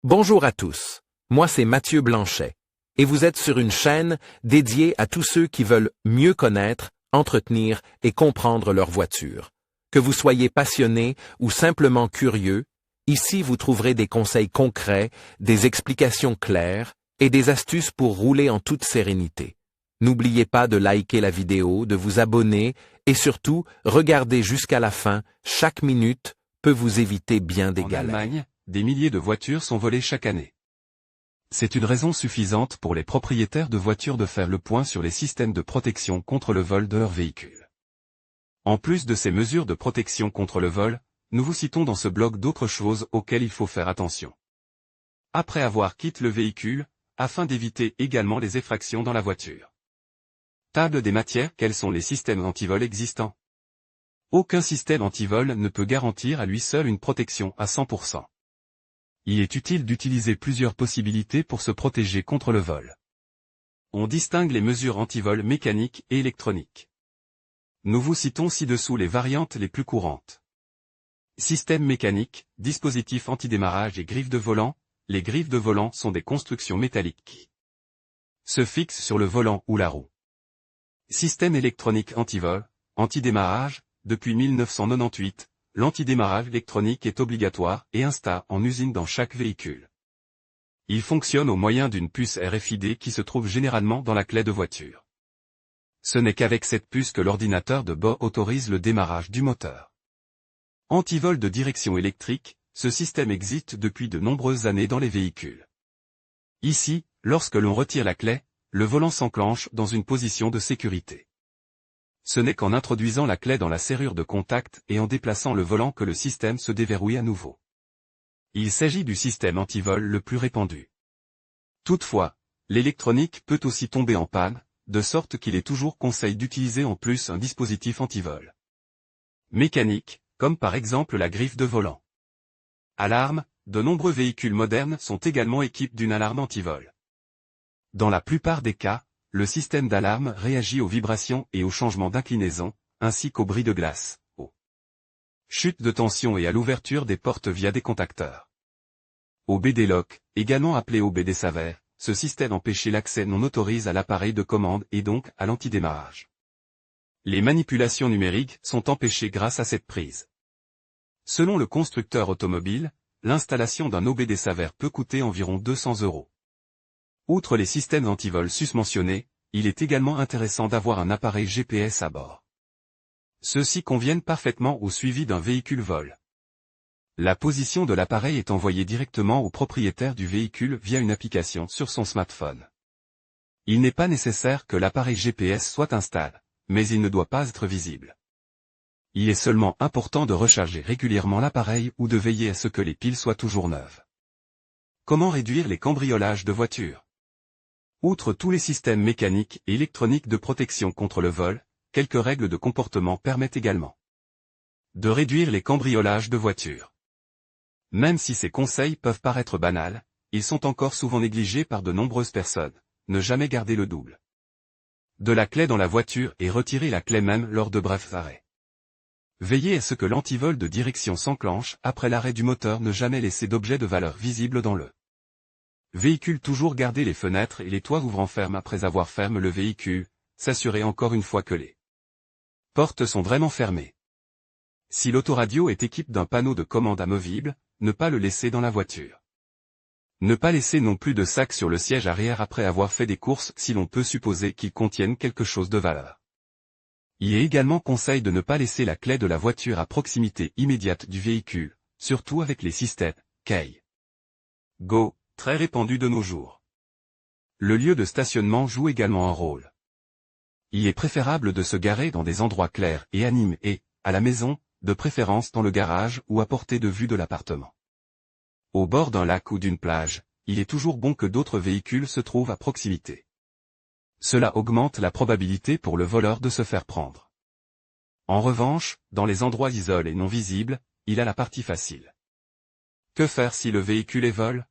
Bonjour à tous, moi c'est Mathieu Blanchet, et vous êtes sur une chaîne dédiée à tous ceux qui veulent mieux connaître, entretenir et comprendre leur voiture. Que vous soyez passionné ou simplement curieux, ici vous trouverez des conseils concrets, des explications claires et des astuces pour rouler en toute sérénité. N'oubliez pas de liker la vidéo, de vous abonner et surtout, regardez jusqu'à la fin, chaque minute peut vous éviter bien des galères. En Allemagne, des milliers de voitures sont volées chaque année. C'est une raison suffisante pour les propriétaires de voitures de faire le point sur les systèmes de protection contre le vol de leur véhicule. En plus de ces mesures de protection contre le vol, nous vous citons dans ce blog d'autres choses auxquelles il faut faire attention. Après avoir quitté le véhicule, afin d'éviter également les effractions dans la voiture. Table des matières. Quels sont les systèmes anti-vol existants? Aucun système anti-vol ne peut garantir à lui seul une protection à 100%. Il est utile d'utiliser plusieurs possibilités pour se protéger contre le vol. On distingue les mesures anti-vol mécaniques et électroniques. Nous vous citons ci-dessous les variantes les plus courantes. Système mécanique, dispositif anti-démarrage et griffes de volant. Les griffes de volant sont des constructions métalliques qui se fixent sur le volant ou la roue. Système électronique anti-vol, anti-démarrage. Depuis 1998, l'antidémarrage électronique est obligatoire et installé en usine dans chaque véhicule. Il fonctionne au moyen d'une puce RFID qui se trouve généralement dans la clé de voiture. Ce n'est qu'avec cette puce que l'ordinateur de bord autorise le démarrage du moteur. Antivol de direction électrique, ce système existe depuis de nombreuses années dans les véhicules. Ici, lorsque l'on retire la clé, le volant s'enclenche dans une position de sécurité. Ce n'est qu'en introduisant la clé dans la serrure de contact et en déplaçant le volant que le système se déverrouille à nouveau. Il s'agit du système anti-vol le plus répandu. Toutefois, l'électronique peut aussi tomber en panne, de sorte qu'il est toujours conseillé d'utiliser en plus un dispositif anti-vol mécanique, comme par exemple la griffe de volant. Alarme, de nombreux véhicules modernes sont également équipés d'une alarme anti-vol. Dans la plupart des cas, le système d'alarme réagit aux vibrations et aux changements d'inclinaison, ainsi qu'aux bris de glace, aux chutes de tension et à l'ouverture des portes via des contacteurs. Au BD Lock, également appelé OBD Saver, ce système empêcher l'accès non autorisé à l'appareil de commande et donc à l'antidémarrage. Les manipulations numériques sont empêchées grâce à cette prise. Selon le constructeur automobile, l'installation d'un OBD Saver peut coûter environ 200 €. Outre les systèmes anti-vol susmentionnés, il est également intéressant d'avoir un appareil GPS à bord. Ceux-ci conviennent parfaitement au suivi d'un véhicule vol. La position de l'appareil est envoyée directement au propriétaire du véhicule via une application sur son smartphone. Il n'est pas nécessaire que l'appareil GPS soit installé, mais il ne doit pas être visible. Il est seulement important de recharger régulièrement l'appareil ou de veiller à ce que les piles soient toujours neuves. Comment réduire les cambriolages de voitures? Outre tous les systèmes mécaniques et électroniques de protection contre le vol, quelques règles de comportement permettent également de réduire les cambriolages de voitures. Même si ces conseils peuvent paraître banals, ils sont encore souvent négligés par de nombreuses personnes. Ne jamais garder le double de la clé dans la voiture et retirer la clé même lors de brefs arrêts. Veillez à ce que l'antivol de direction s'enclenche après l'arrêt du moteur. Ne jamais laisser d'objets de valeur visibles dans le véhicule. Toujours garder les fenêtres et les toits ouvrants fermes après avoir fermé le véhicule, s'assurer encore une fois que les portes sont vraiment fermées. Si l'autoradio est équipé d'un panneau de commande amovible, ne pas le laisser dans la voiture. Ne pas laisser non plus de sac sur le siège arrière après avoir fait des courses si l'on peut supposer qu'ils contiennent quelque chose de valeur. Il est également conseil de ne pas laisser la clé de la voiture à proximité immédiate du véhicule, surtout avec les systèmes Key Go, très répandus de nos jours. Le lieu de stationnement joue également un rôle. Il est préférable de se garer dans des endroits clairs et animés et, à la maison, de préférence dans le garage ou à portée de vue de l'appartement. Au bord d'un lac ou d'une plage, il est toujours bon que d'autres véhicules se trouvent à proximité. Cela augmente la probabilité pour le voleur de se faire prendre. En revanche, dans les endroits isolés et non visibles, il a la partie facile. Que faire si le véhicule est volé?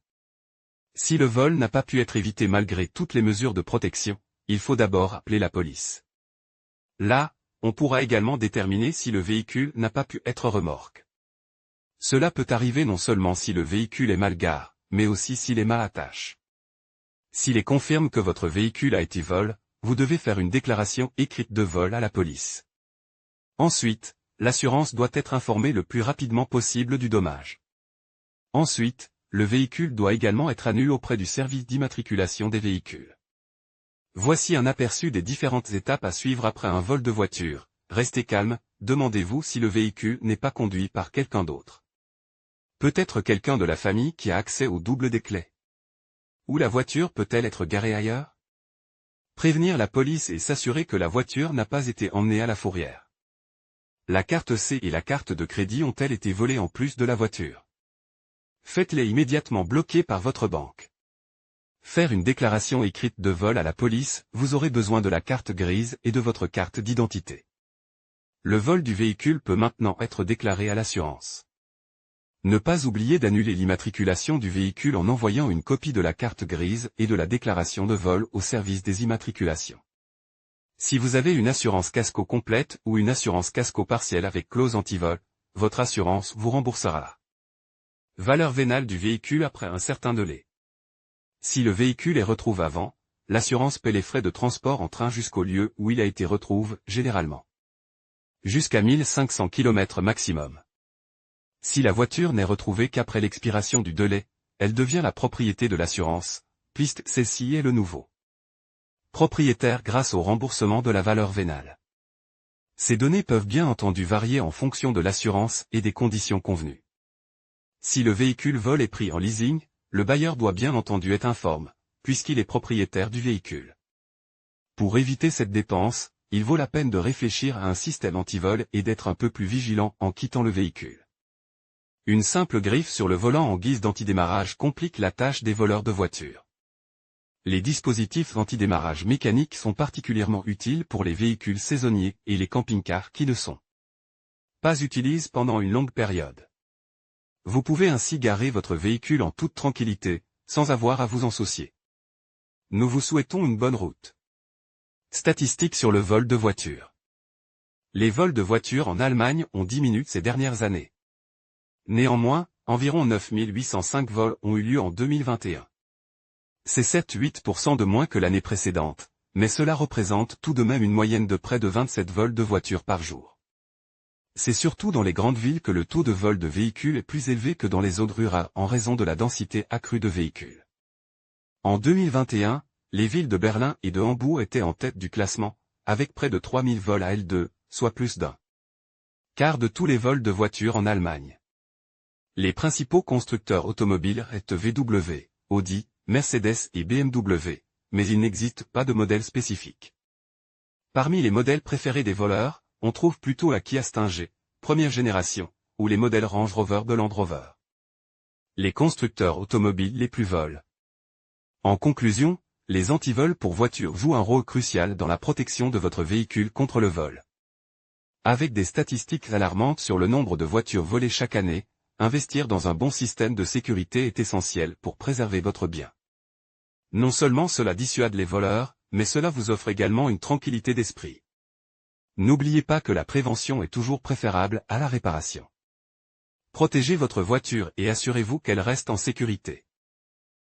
Si le vol n'a pas pu être évité malgré toutes les mesures de protection, il faut d'abord appeler la police. Là, on pourra également déterminer si le véhicule n'a pas pu être remorque. Cela peut arriver non seulement si le véhicule est mal garé, mais aussi si les mâts attachent. S'il est confirme que votre véhicule a été volé, vous devez faire une déclaration écrite de vol à la police. Ensuite, l'assurance doit être informée le plus rapidement possible du dommage. Ensuite, le véhicule doit également être annulé auprès du service d'immatriculation des véhicules. Voici un aperçu des différentes étapes à suivre après un vol de voiture. Restez calme, demandez-vous si le véhicule n'est pas conduit par quelqu'un d'autre. Peut-être quelqu'un de la famille qui a accès au double des clés. Ou la voiture peut-elle être garée ailleurs? Prévenir la police et s'assurer que la voiture n'a pas été emmenée à la fourrière. La carte C et la carte de crédit ont-elles été volées en plus de la voiture? Faites-les immédiatement bloquer par votre banque. Faire une déclaration écrite de vol à la police, vous aurez besoin de la carte grise et de votre carte d'identité. Le vol du véhicule peut maintenant être déclaré à l'assurance. Ne pas oublier d'annuler l'immatriculation du véhicule en envoyant une copie de la carte grise et de la déclaration de vol au service des immatriculations. Si vous avez une assurance casco complète ou une assurance casco partielle avec clause anti-vol, votre assurance vous remboursera. Valeur vénale du véhicule après un certain délai. Si le véhicule est retrouvé avant, l'assurance paie les frais de transport en train jusqu'au lieu où il a été retrouvé, généralement. Jusqu'à 1500 km maximum. Si la voiture n'est retrouvée qu'après l'expiration du délai, elle devient la propriété de l'assurance, puisque celle-ci est le nouveau propriétaire grâce au remboursement de la valeur vénale. Ces données peuvent bien entendu varier en fonction de l'assurance et des conditions convenues. Si le véhicule vol est pris en leasing, le bailleur doit bien entendu être informé, puisqu'il est propriétaire du véhicule. Pour éviter cette dépense, il vaut la peine de réfléchir à un système anti-vol et d'être un peu plus vigilant en quittant le véhicule. Une simple griffe sur le volant en guise d'antidémarrage complique la tâche des voleurs de voitures. Les dispositifs antidémarrage mécaniques sont particulièrement utiles pour les véhicules saisonniers et les camping-cars qui ne sont pas utilisés pendant une longue période. Vous pouvez ainsi garer votre véhicule en toute tranquillité, sans avoir à vous en soucier. Nous vous souhaitons une bonne route. Statistiques sur le vol de voiture. Les vols de voiture en Allemagne ont diminué ces dernières années. Néanmoins, environ 9805 vols ont eu lieu en 2021. C'est 7-8% de moins que l'année précédente, mais cela représente tout de même une moyenne de près de 27 vols de voitures par jour. C'est surtout dans les grandes villes que le taux de vol de véhicules est plus élevé que dans les zones rurales en raison de la densité accrue de véhicules. En 2021, les villes de Berlin et de Hambourg étaient en tête du classement, avec près de 3000 vols à L2, soit plus d'un quart de tous les vols de voitures en Allemagne. Les principaux constructeurs automobiles restent VW, Audi, Mercedes et BMW, mais il n'existe pas de modèle spécifique. Parmi les modèles préférés des voleurs, on trouve plutôt la Kia Stinger, première génération, ou les modèles Range Rover de Land Rover. Les constructeurs automobiles les plus volent. En conclusion, les antivols pour voitures jouent un rôle crucial dans la protection de votre véhicule contre le vol. Avec des statistiques alarmantes sur le nombre de voitures volées chaque année, investir dans un bon système de sécurité est essentiel pour préserver votre bien. Non seulement cela dissuade les voleurs, mais cela vous offre également une tranquillité d'esprit. N'oubliez pas que la prévention est toujours préférable à la réparation. Protégez votre voiture et assurez-vous qu'elle reste en sécurité.